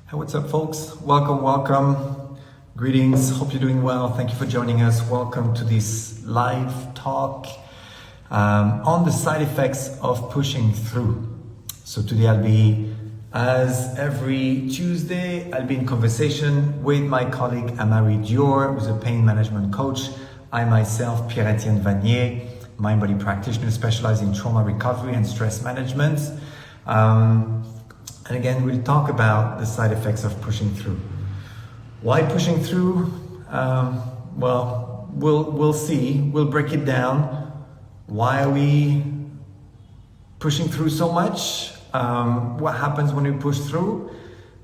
Hey, what's up, folks? Welcome. Greetings. Hope you're doing well. Thank you for joining us. Welcome to this live talk on the side effects of pushing through. So today I'll be, as every Tuesday, I'll be in conversation with my colleague Amari Dior, who's a pain management coach. I myself, Pierre-Etienne Vanier, mind-body practitioner specializing in trauma recovery and stress management. And again, we'll talk about the side effects of pushing through. Why pushing through? Well, we'll see. We'll break it down. Why are we pushing through so much? What happens when we push through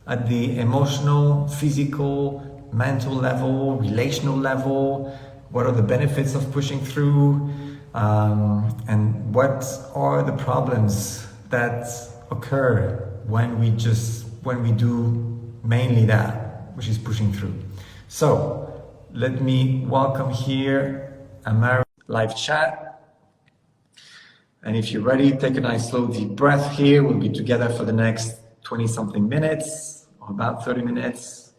at the emotional, physical, mental level, relational level? What are the benefits of pushing through? And what are the problems that occur when we do mainly that, which is pushing through. So let me welcome here Amari live chat. And if you're ready, take a nice slow deep breath here. We'll be together for the next 20 something minutes, or about 30 minutes.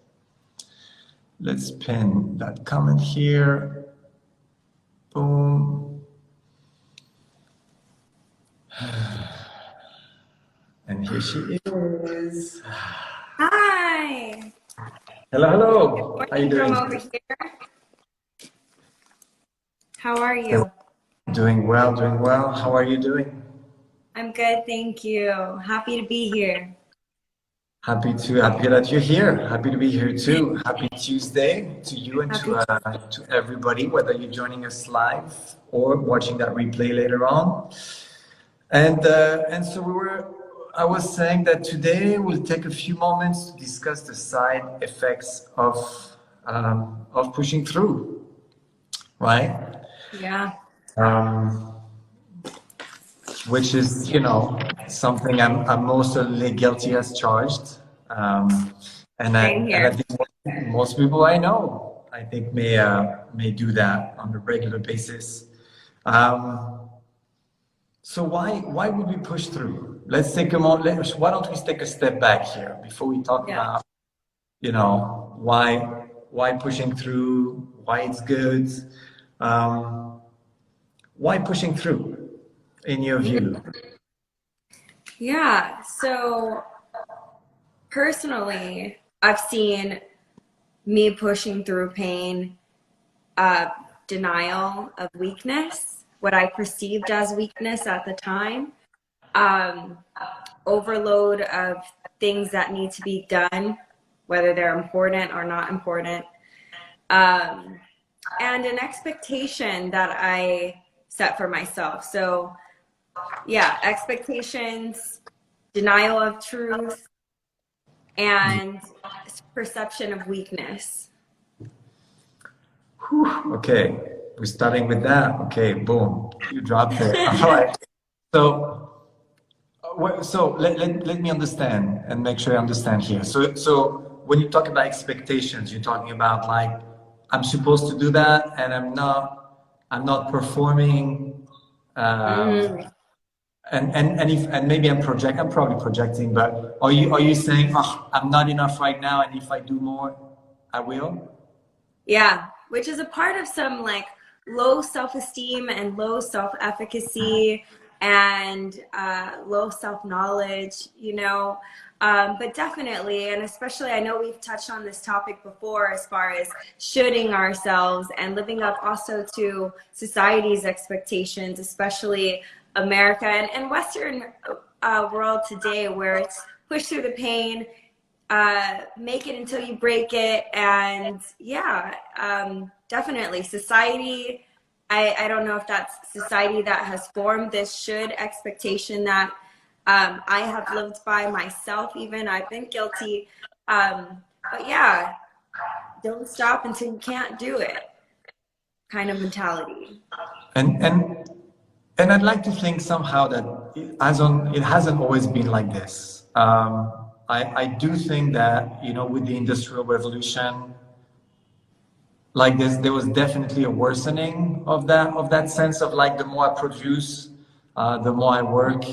Let's pin that comment here. Boom. And here she is. Hi. Hello. How are you doing? From over here. How are you? Doing well. How are you doing? I'm good, thank you. Happy to be here. Happy that you're here. Happy to be here too. Happy Tuesday to you and to everybody, whether you're joining us live or watching that replay later on. And so I was saying that today we'll take a few moments to discuss the side effects of pushing through, right? Yeah. Which is, something I'm most certainly guilty as charged. And I think most people I know, I think may do that on a regular basis. So why would we push through? Let's take a moment. Why don't we take a step back here before we talk about, why pushing through, why it's good. Why pushing through, in your view? Yeah. So personally, I've seen me pushing through pain, denial of weakness, what I perceived as weakness at the time, overload of things that need to be done, whether they're important or not important, and an expectation that I set for myself. So yeah, expectations, denial of truth, and perception of weakness. Whew, okay, we're starting with that. Okay, boom, you dropped it. All right. So let me understand and make sure I understand here. So when you talk about expectations, you're talking about like, I'm supposed to do that and I'm not performing. And maybe I'm probably projecting, but are you saying, oh, I'm not enough right now, and if I do more, I will? Yeah, which is a part of some like low self-esteem and low self-efficacy and low self-knowledge, but definitely, and especially, I know we've touched on this topic before as far as shoulding ourselves and living up also to society's expectations, especially America and Western world today, where it's push through the pain, make it until you break it. And definitely society, I don't know if that's society that has formed this should expectation that I have lived by myself. Even I've been guilty, but yeah, don't stop until you can't do it kind of mentality. And I'd like to think somehow that it hasn't always been like this. I do think that, with the Industrial Revolution, like there was definitely a worsening of that sense of like, the more I produce, the more I work,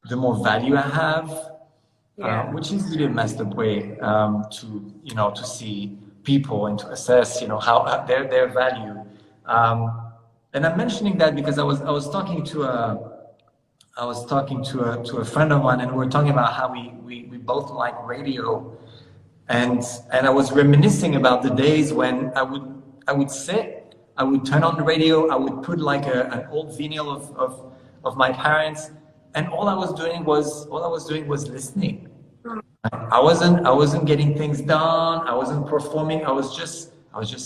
the more value I have. Yeah. which is really a messed up way to, to see people and to assess, how their value. And I'm mentioning that because I was talking to a friend of mine, and we were talking about how we both like radio, and I was reminiscing about the days when I would sit, I would turn on the radio, I would put like an old vinyl of my parents, and all I was doing was listening. I wasn't getting things done. I wasn't performing. I was just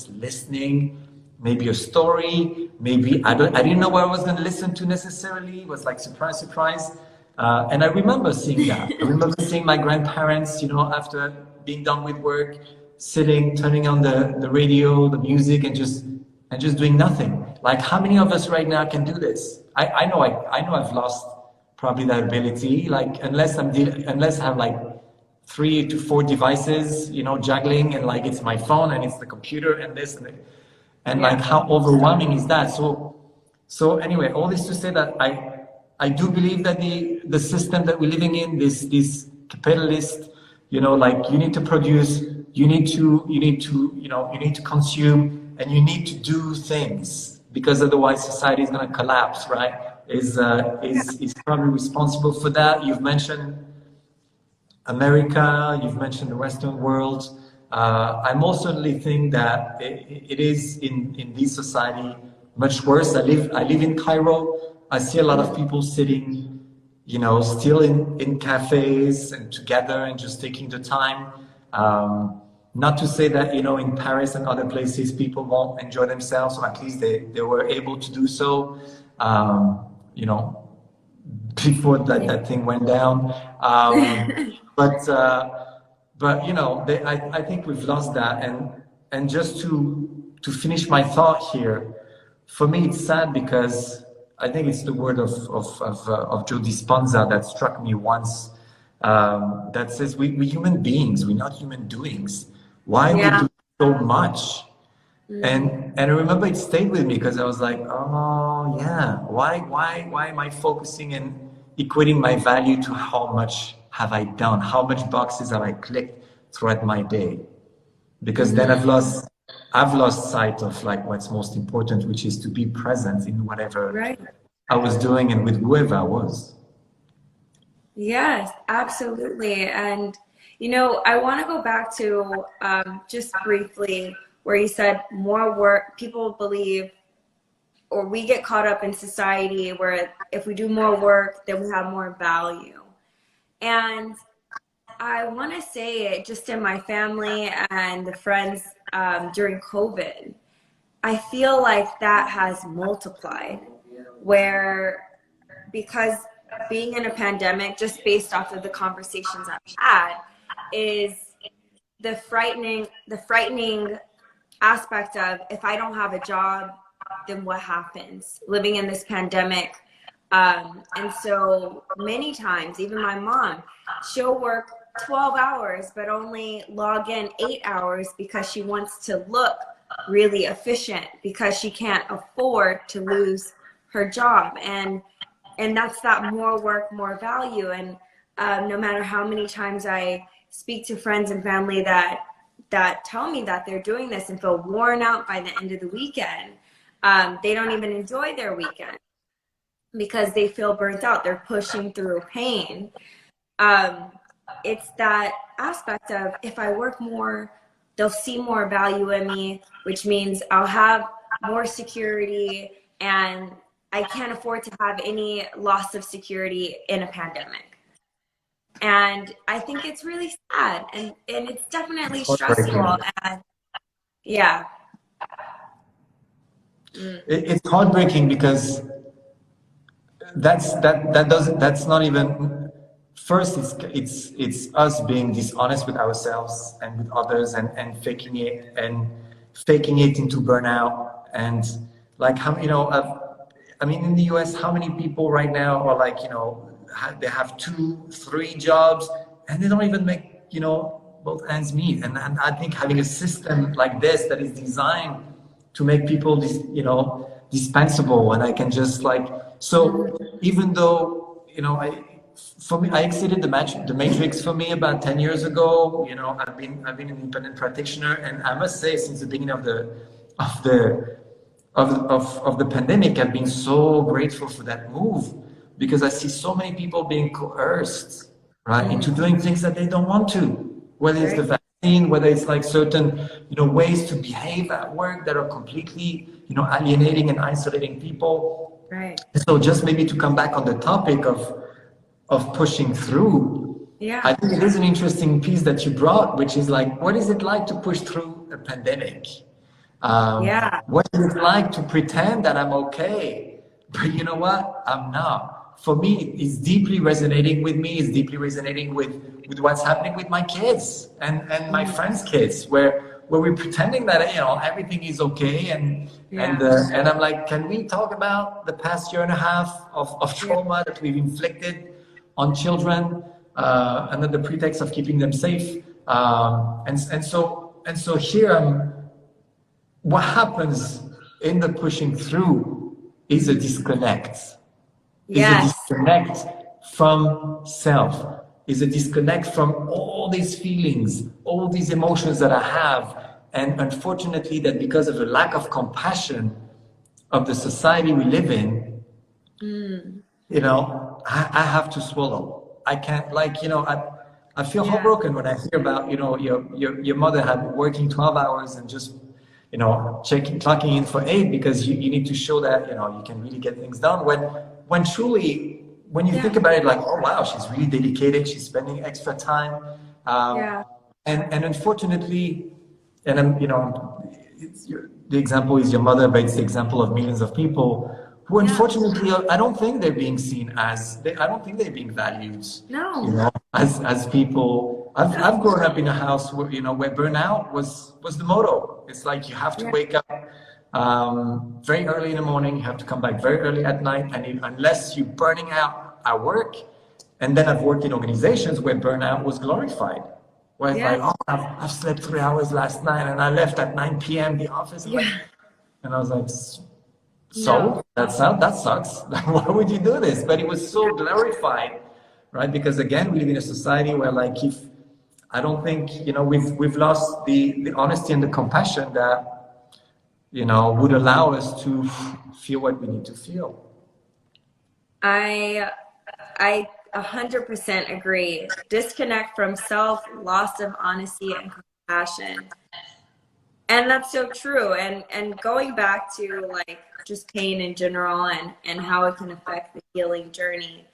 listening. Maybe a story. Maybe I didn't know what I was going to listen to necessarily. It was like surprise, surprise. And I remember seeing that. I remember seeing my grandparents, after being done with work, sitting, turning on the radio, the music, and just doing nothing. Like, how many of us right now can do this? I know I've lost probably that ability. Like, unless I have like 3 to 4 devices, juggling, and like it's my phone and it's the computer and this and like how overwhelming is that? So anyway, all this to say that I do believe that the system that we're living in, this capitalist, like you need to produce, you need to consume, and you need to do things, because otherwise society is going to collapse, right? Is probably responsible for that. You've mentioned America, you've mentioned the Western world. I most certainly think that it is in this society much worse. I live in Cairo. I see a lot of people sitting, still in cafes and together and just taking the time. Not to say that, in Paris and other places, people won't enjoy themselves, or at least they were able to do so, before that thing went down. But I think we've lost that. And just to finish my thought here, for me it's sad, because I think it's the word of Joe Dispenza that struck me once, that says we're human beings, we're not human doings. Why we do so much? And I remember it stayed with me, because I was like, oh yeah, why am I focusing and equating my value to how much have I done, how much boxes have I clicked throughout my day? Because then I've lost sight of like what's most important, which is to be present in whatever I was doing and with whoever I was. Yes, absolutely. And, I want to go back to just briefly where you said more work. People believe, or we get caught up in society where if we do more work, then we have more value. And I want to say it just in my family and the friends during COVID, I feel like that has multiplied, where because being in a pandemic, just based off of the conversations I've had, is the frightening aspect of, if I don't have a job, then what happens living in this pandemic? And so many times, even my mom, she'll work 12 hours, but only log in 8 hours because she wants to look really efficient, because she can't afford to lose her job. And that's that more work, more value. And no matter how many times I speak to friends and family that tell me that they're doing this and feel worn out by the end of the weekend, they don't even enjoy their weekend because they feel burnt out. They're pushing through pain. It's that aspect of, if I work more, they'll see more value in me, which means I'll have more security, and I can't afford to have any loss of security in a pandemic. And I think it's really sad, and it's definitely stressful. And yeah. It's heartbreaking, because that's not even, first it's us being dishonest with ourselves and with others, and faking it into burnout. And like, how, in the US, how many people right now are like, they have 2, 3 jobs, and they don't even make, both ends meet. And I think having a system like this that is designed to make people, dispensable, and I can just like, so even though, for me, I exited the matrix for me about 10 years ago. You know, I've been an independent practitioner, and I must say, since the beginning of the of the pandemic, I've been so grateful for that move, because I see so many people being coerced, right, into doing things that they don't want to, whether it's the vaccine, whether it's like certain, you know, ways to behave at work that are completely, you know, alienating and isolating people. Right. So just maybe to come back on the topic of pushing through, Yeah. I think it is an interesting piece that you brought, which is like, what is it like to push through a pandemic? Yeah. What is it like to pretend that I'm okay, but you know what? I'm not. For me, it's deeply resonating with me. It's deeply resonating with what's happening with my kids and my friends' kids, where we're pretending that, you know, everything is okay, and I'm like, can we talk about the past year and a half of trauma that we've inflicted on children under the pretext of keeping them safe? And so here what happens in the pushing through is a disconnect. Is a Yes. disconnect from self. Is a disconnect from all these feelings, all these emotions that I have. And unfortunately, that because of a lack of compassion of the society we live in, you know, I have to swallow. I can't, like, you know, I feel heartbroken when I hear about, you know, your mother had working 12 hours and just, you know, clocking in for 8 because you need to show that, you know, you can really get things done. When truly, when you think about it, like, oh wow, she's really dedicated, she's spending extra time. And unfortunately, and I'm, you know, the example is your mother, but it's the example of millions of people who, unfortunately, I don't think they're being seen as, I don't think they're being valued. No. You know, as people. I've grown up in a house where, you know, where burnout was the motto. It's like you have to wake up very early in the morning, you have to come back very early at night, and unless you're burning out at work, and then I've worked in organizations where burnout was glorified. Where it's like, oh, I've slept 3 hours last night and I left at 9 p.m. the office. And I was like, so that sucks. Why would you do this? But it was so glorified, right? Because again, we live in a society where, like, if I don't think, you know, we've lost the honesty and the compassion that, you know, would allow us to feel what we need to feel. I 100% agree. Disconnect from self, loss of honesty and compassion. And that's so true. And going back to, like, just pain in general and how it can affect the healing journey.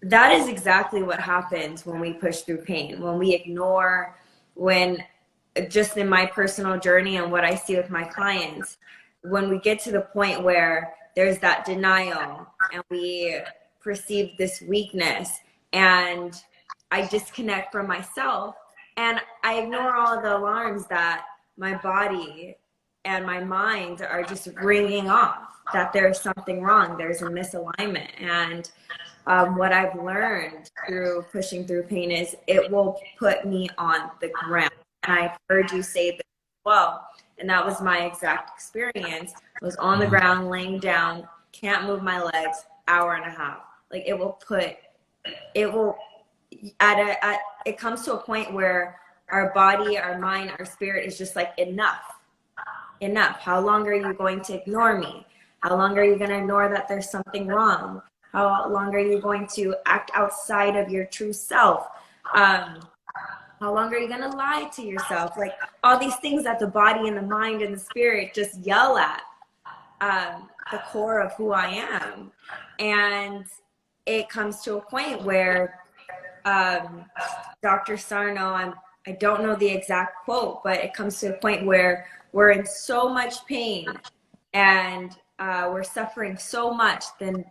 That is exactly what happens when we push through pain, when we ignore, when just in my personal journey and what I see with my clients, when we get to the point where there's that denial and we perceive this weakness and I disconnect from myself and I ignore all of the alarms that my body and my mind are just ringing off, that there's something wrong, there's a misalignment. And what I've learned through pushing through pain is it will put me on the ground. And I've heard you say this as well. And that was my exact experience. I was on the ground, laying down, can't move my legs, hour and a half. Like, it comes to a point where our body, our mind, our spirit is just like, enough. How long are you going to ignore me? How long are you going to ignore that there's something wrong? How long are you going to act outside of your true self? How long are you going to lie to yourself? Like, all these things that the body and the mind and the spirit just yell at the core of who I am. And it comes to a point where Dr. Sarno, I don't know the exact quote, but it comes to a point where we're in so much pain and we're suffering so much, and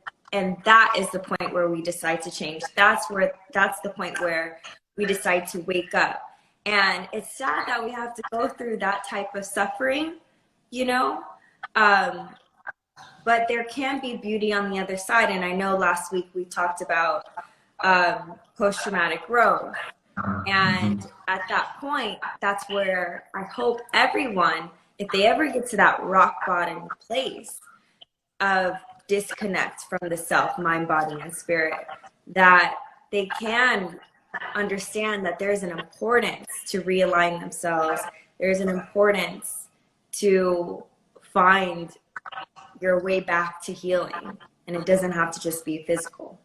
that is the point where we decide to change. That's the point where we decide to wake up. And it's sad that we have to go through that type of suffering, you know, but there can be beauty on the other side. And I know last week we talked about post-traumatic growth. And at that point, that's where I hope everyone, if they ever get to that rock bottom place of disconnect from the self, mind, body, and spirit, that they can understand that there's an importance to realign themselves. There's an importance to find your way back to healing, and it doesn't have to just be physical.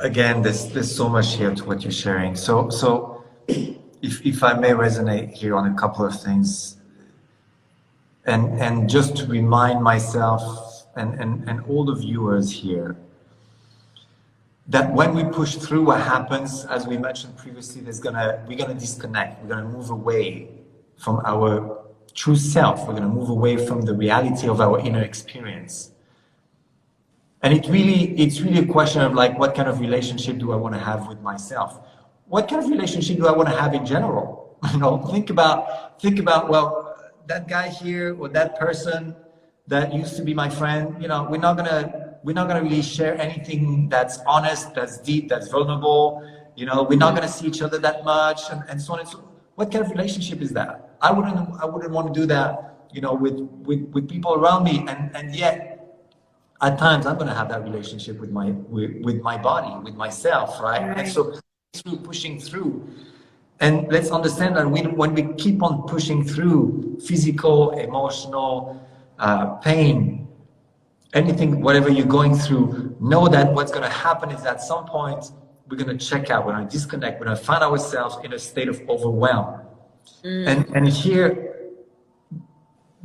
Again, there's so much here to what you're sharing. So if I may resonate here on a couple of things, and just to remind myself and all the viewers here, that when we push through, what happens, as we mentioned previously, we're gonna disconnect. We're gonna move away from our true self. We're gonna move away from the reality of our inner experience. And it's really a question of like, what kind of relationship do I want to have with myself? What kind of relationship do I want to have in general? You know, think about, well, that guy here or that person that used to be my friend, you know, we're not gonna really share anything that's honest, that's deep, that's vulnerable. You know, we're not gonna see each other that much, and so on and so on. What kind of relationship is that? I wouldn't want to do that, you know, with people around me, and yet at times I'm gonna have that relationship with my body, with myself, right? And so through pushing through. And let's understand that when we keep on pushing through physical, emotional, pain, anything, whatever you're going through, know that what's going to happen is at some point we're going to check out, we're going to disconnect, we're going to find ourselves in a state of overwhelm. And here,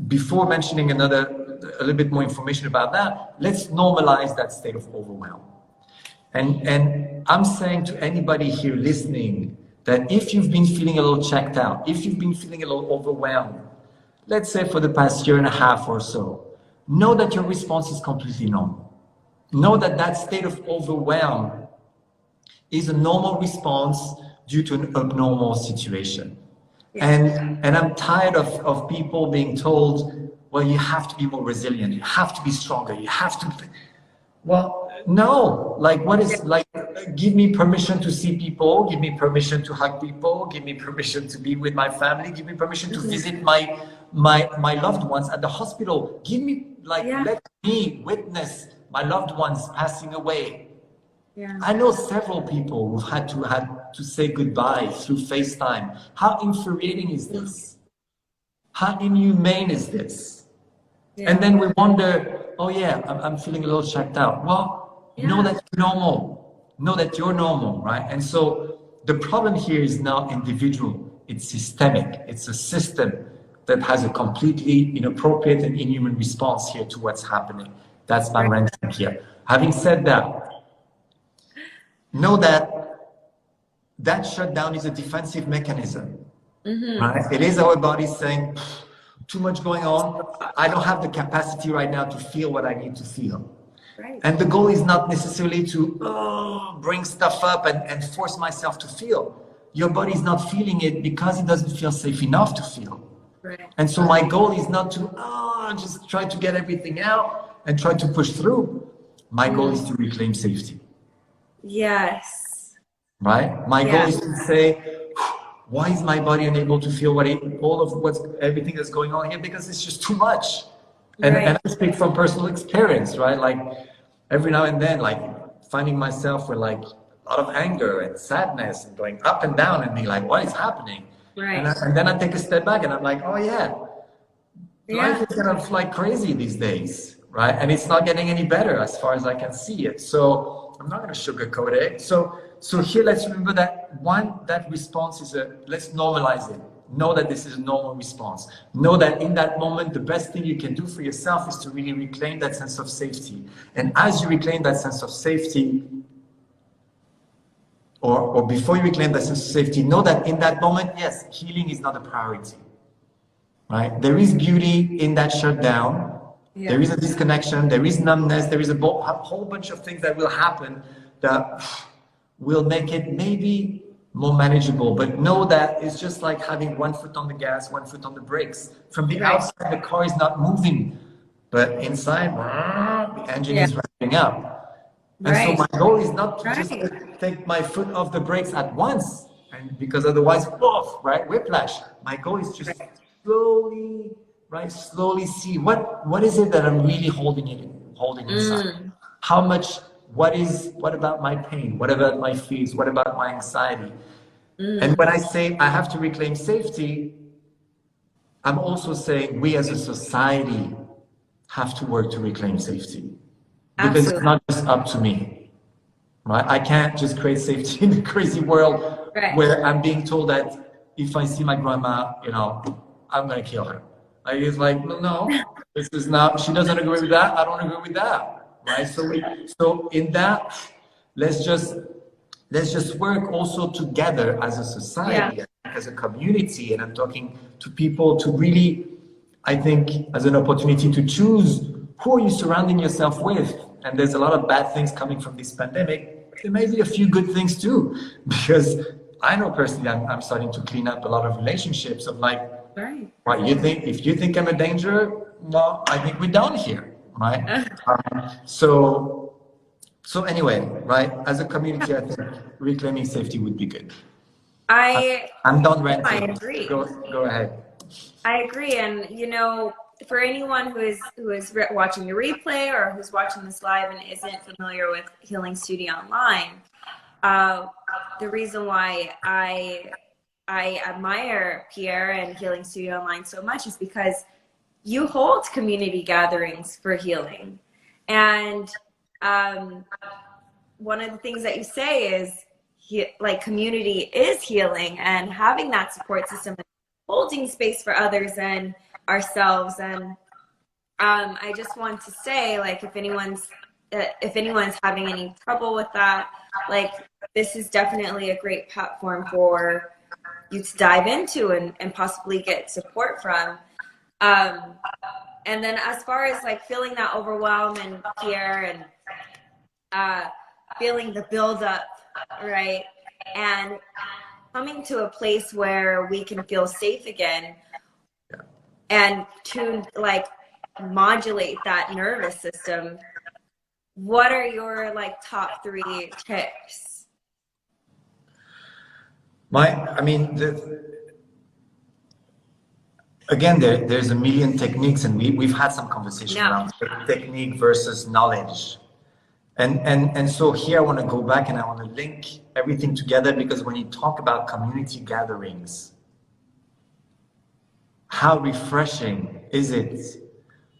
before mentioning a little bit more information about that, let's normalize that state of overwhelm. And I'm saying to anybody here listening that if you've been feeling a little checked out, if you've been feeling a little overwhelmed, let's say for the past year and a half or so, know that your response is completely normal. Know that that state of overwhelm is a normal response due to an abnormal situation. And I'm tired of people being told, well, you have to be more resilient, you have to be stronger, you have to... Well, no, like what is, like, give me permission to see people, give me permission to hug people, give me permission to be with my family, give me permission to visit my loved ones at the hospital. Give me, like, let me witness my loved ones passing away. I know several people who've had to say goodbye through FaceTime. How infuriating is this? How inhumane is this? And then we wonder, oh yeah, I'm feeling a little checked out. Well, know that you're normal. Know that you're normal, right? And so the problem here is not individual, it's systemic. It's a system that has a completely inappropriate and inhuman response here to what's happening. That's my ranting here. Having said that, know that that shutdown is a defensive mechanism, right? It is our body saying, too much going on. I don't have the capacity right now to feel what I need to feel. And the goal is not necessarily to bring stuff up and force myself to feel. Your body is not feeling it because it doesn't feel safe enough to feel. And so my goal is not to just try to get everything out and try to push through. My goal is to reclaim safety. Yes. Right? My goal is to say, why is my body unable to feel everything that's going on here? Because it's just too much. And I speak from personal experience, right? Like every now and then, like finding myself with like a lot of anger and sadness and going up and down and being like, what is happening? And then I take a step back and I'm like, oh yeah, life is kind of like crazy these days, right? And it's not getting any better as far as I can see it. So I'm not going to sugarcoat it. So here, let's remember that that response is let's normalize it. Know that this is a normal response. Know that in that moment, the best thing you can do for yourself is to really reclaim that sense of safety. And as you reclaim that sense of safety, or before you reclaim that sense of safety, know that in that moment, yes, healing is not a priority, right? There is beauty in that shutdown. There is a disconnection. There is numbness. There is a whole bunch of things that will happen that will make it maybe more manageable, but know that it's just like having one foot on the gas, one foot on the brakes. From the outside, the car is not moving, but inside, the engine is revving up. And so my goal is not to just take my foot off the brakes at once, and because otherwise, whiplash. My goal is just slowly right? Slowly see what is it that I'm really holding inside. How much? What about my pain? What about my fears? What about my anxiety? And when I say I have to reclaim safety, I'm also saying we as a society have to work to reclaim safety, because it's Absolutely. not just up to me, right? I can't just create safety in a crazy world Right. where I'm being told that if I see my grandma, I'm gonna kill her. Like, it's like, no, this is not. She doesn't agree with that. I don't agree with that, right? So in that, let's just work also together as a society, as a community, and I'm talking to people to really, I think, as an opportunity to choose who are you surrounding yourself with. And there's a lot of bad things coming from this pandemic. There may be a few good things too, because I know personally I'm starting to clean up a lot of relationships of like, Right. right, if you think I'm a danger, no, I think we're done here, right? So anyway, right, as a community, I think reclaiming safety would be good. I'm done I ranting. agree. Go ahead. I agree. And, for anyone who is watching the replay or who's watching this live and isn't familiar with Healing Studio Online, the reason why I admire Pierre and Healing Studio Online so much is because you hold community gatherings for healing. And one of the things that you say is like community is healing, and having that support system, holding space for others and ourselves. And I just want to say, like, if anyone's having any trouble with that, like, this is definitely a great platform for you to dive into and possibly get support from. And then as far as like feeling that overwhelm and Pierre and feeling the buildup, right? And coming to a place where we can feel safe again and to like modulate that nervous system. What are your like top 3 tips? Again, there's a million techniques, and we've had some conversation around technique versus knowledge. And so here I want to go back and I want to link everything together, because when you talk about community gatherings, how refreshing is it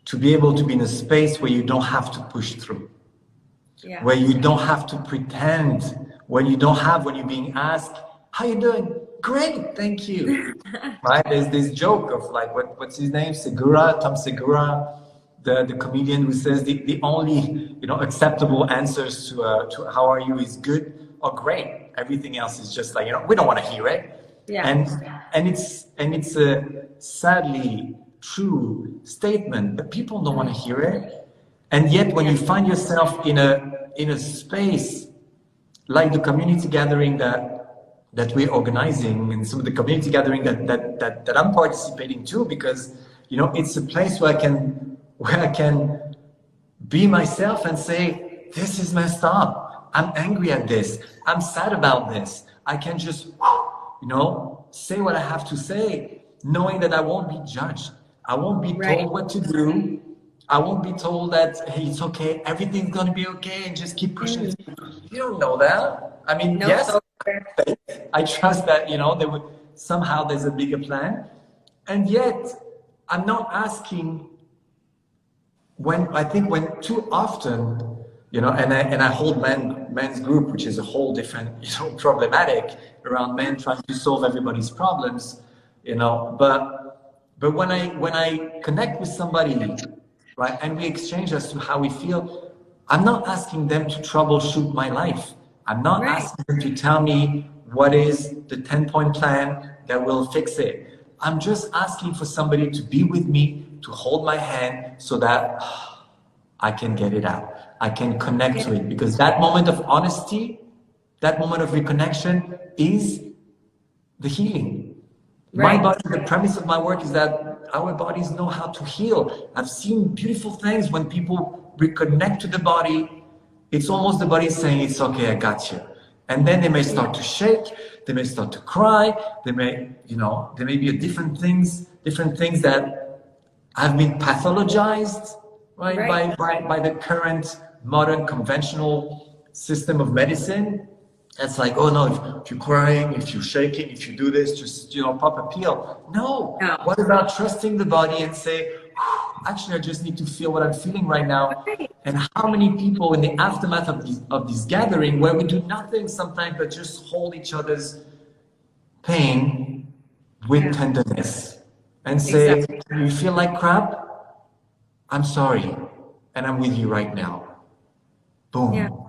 to be able to be in a space where you don't have to push through, where you don't have to pretend, when you're being asked, how you doing? Great, thank you. Right? There's this joke of like, what's his name? Tom Segura, the comedian, who says the only acceptable answers to how are you is good or great. Everything else is just like, we don't want to hear it. And it's a sadly true statement, but people don't want to hear it. And yet when you find yourself in a space like the community gathering that we're organizing, and some of the community gathering that I'm participating too, because it's a place where I can be myself and say, this is messed up. I'm angry at this. I'm sad about this. I can just, say what I have to say, knowing that I won't be judged. I won't be told what to do. I won't be told that, hey, it's okay, everything's gonna be okay, and just keep pushing. You don't know that. I mean, yes, I trust that, there's a bigger plan. And yet, I'm not asking when too often, and I hold men's group, which is a whole different, problematic around men trying to solve everybody's problems, but when I connect with somebody, right, and we exchange as to how we feel, I'm not asking them to troubleshoot my life. I'm not asking them to tell me what is the 10-point plan that will fix it. I'm just asking for somebody to be with me, to hold my hand, so that I can get it out. I can connect to it, because that moment of honesty, that moment of reconnection is the healing. My body, the premise of my work is that our bodies know how to heal. I've seen beautiful things when people reconnect to the body. It's almost the body saying, it's okay, I got you. And then they may start to shake, they may start to cry, there may be different things that have been pathologized, right, Right. by the current modern conventional system of medicine. It's like, oh no, if you're crying, if you're shaking, if you do this, just, you know, pop a pill. No. No. What about trusting the body and say, actually, I just need to feel what I'm feeling right now. Right. And how many people in the aftermath of this gathering where we do nothing sometimes but just hold each other's pain with Yeah. tenderness and say, Exactly. you feel like crap? I'm sorry. And I'm with you right now. Yeah. Boom.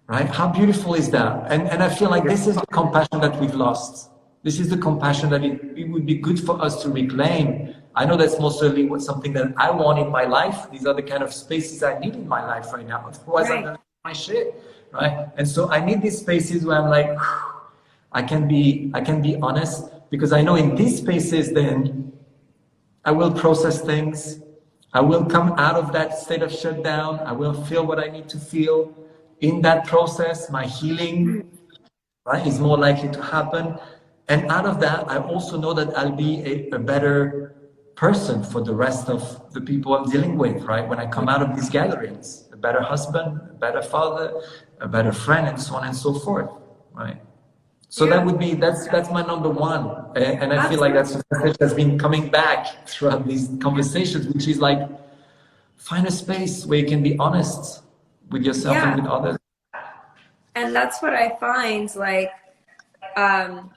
Right? How beautiful is that? And I feel like this is the compassion that we've lost. This is the compassion that it would be good for us to reclaim. I know that's most certainly something that I want in my life. These are the kind of spaces I need in my life right now. Otherwise, I'm Right. gonna do my shit, right? And so I need these spaces where I'm like, I can be honest, because I know in these spaces then I will process things. I will come out of that state of shutdown. I will feel what I need to feel. In that process, my healing, right, is more likely to happen. And out of that, I also know that I'll be a better person for the rest of the people I'm dealing with, right? When I come out of these gatherings, a better husband, a better father, a better friend, and so on and so forth, right? So Yeah. that would be, that's my number one. And I feel like Absolutely. that's a message that's been coming back throughout these conversations, which is like, find a space where you can be honest with yourself and Yeah. with others. And that's what I find, like, um,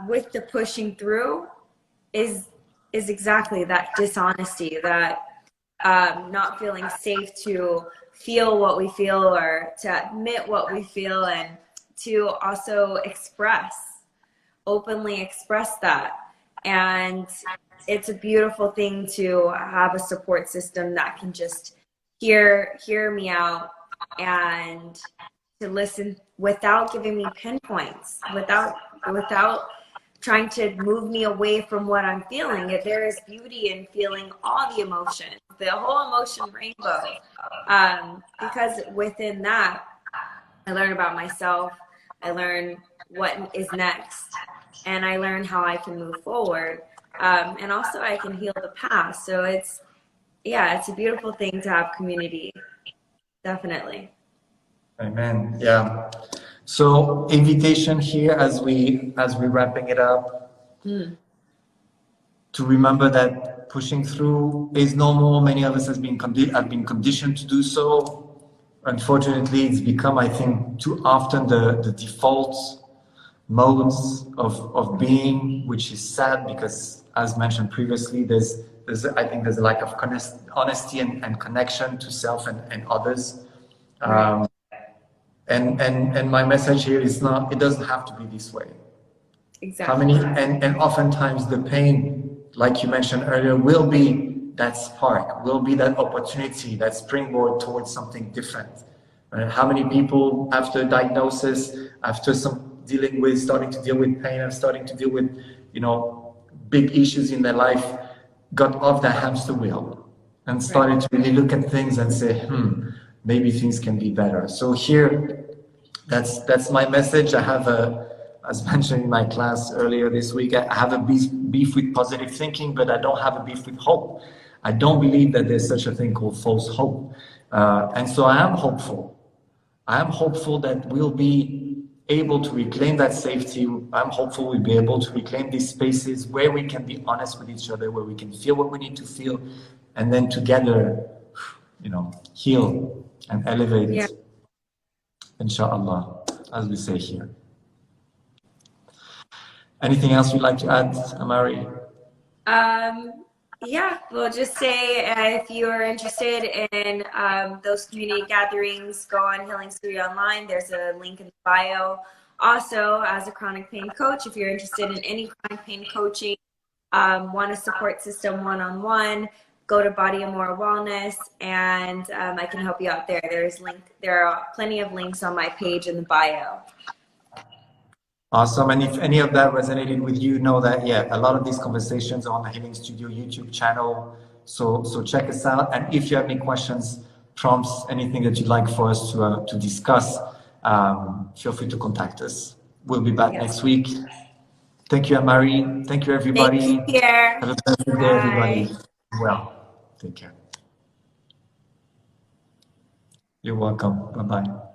with the pushing through is exactly that dishonesty, that not feeling safe to feel what we feel or to admit what we feel, and to also openly express that. And it's a beautiful thing to have a support system that can just hear me out and to listen without giving me pinpoints, without trying to move me away from what I'm feeling. If there is beauty in feeling all the emotions, the whole emotion rainbow, because within that, I learn about myself, I learn what is next, and I learn how I can move forward. And also I can heal the past. So it's a beautiful thing to have community. Definitely. Amen. Yeah. So invitation here as we wrapping it up, to remember that pushing through is normal. Many of us have been conditioned to do so. Unfortunately, it's become, I think, too often the default modes of being, which is sad because, as mentioned previously, I think there's a lack of honesty and connection to self and others. Right. And my message here is not, it doesn't have to be this way. How Exactly. many, and oftentimes the pain, like you mentioned earlier, will be that spark, will be that opportunity, that springboard towards something different. Right? How many people after diagnosis, after starting to deal with pain and starting to deal with, you know, big issues in their life, got off that hamster wheel and started to really look at things and say, maybe things can be better. So here, that's my message. I have as mentioned in my class earlier this week, I have a beef with positive thinking, but I don't have a beef with hope. I don't believe that there's such a thing called false hope. And so I am hopeful. I am hopeful that we'll be able to reclaim that safety. I'm hopeful we'll be able to reclaim these spaces where we can be honest with each other, where we can feel what we need to feel, and then together, you know, heal and elevate, Yeah. inshallah, as we say here. Anything else you'd like to add, Amari? Yeah, we'll just say if you are interested in those community gatherings, go on Healing Studio Online. There's a link in the bio. Also, as a chronic pain coach, if you're interested in any chronic pain coaching, want a support system one-on-one, go to Body Amore Wellness, and I can help you out there. There are plenty of links on my page in the bio. Awesome. And if any of that resonated with you, know that, yeah, a lot of these conversations are on the Healing Studio YouTube channel. So check us out. And if you have any questions, prompts, anything that you'd like for us to discuss, feel free to contact us. We'll be back next week. Thank you, Amari. Thank you, everybody. Thank you, Pierre. Have a blessed day, Bye. everybody. Well, take care. You're welcome. Bye bye.